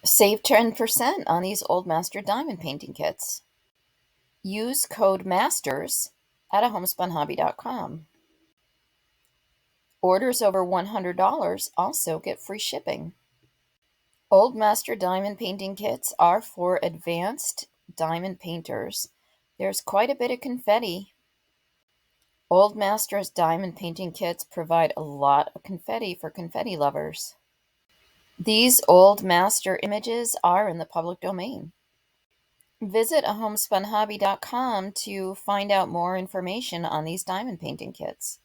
Save 10% on these Old Master diamond painting kits. Use code MASTERS at ahomespunhobby.com. Orders over $100 also get free shipping. Old Master diamond painting kits are for advanced diamond painters. There's quite a bit of confetti. Old Master's diamond painting kits provide a lot of confetti for confetti lovers. These Old Master images are in the public domain. Visit ahomespunhobby.com to find out more information on these diamond painting kits.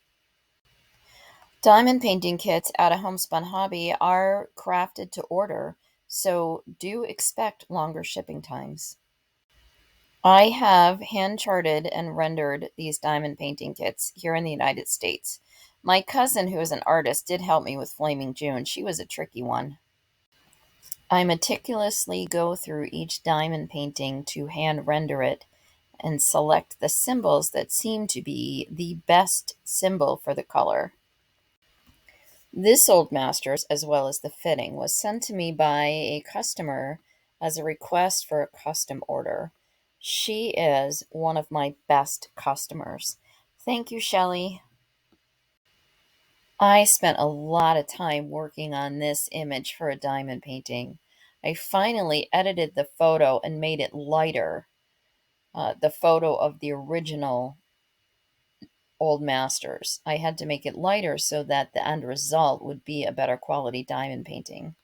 Diamond painting kits at a Homespun Hobby are crafted to order, so do expect longer shipping times. I have hand charted and rendered these diamond painting kits here in the United States. My cousin, who is an artist, did help me with Flaming June. She was a tricky one. I meticulously go through each diamond painting to hand render it and select the symbols that seem to be the best symbol for the color. This Old Masters, as well as the fitting, was sent to me by a customer as a request for a custom order. She is one of my best customers. Thank you, Shelley. I spent a lot of time working on this image for a diamond painting. I finally edited the photo and made it lighter, the photo of the original Old Masters. I had to make it lighter so that the end result would be a better quality diamond painting.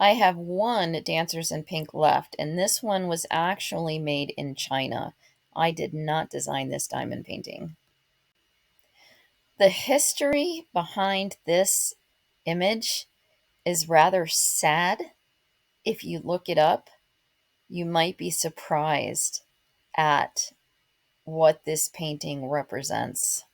I have one Dancers in Pink left, and this one was actually made in China. I did not design this diamond painting. The history behind this image is rather sad. If you look it up, you might be surprised at what this painting represents.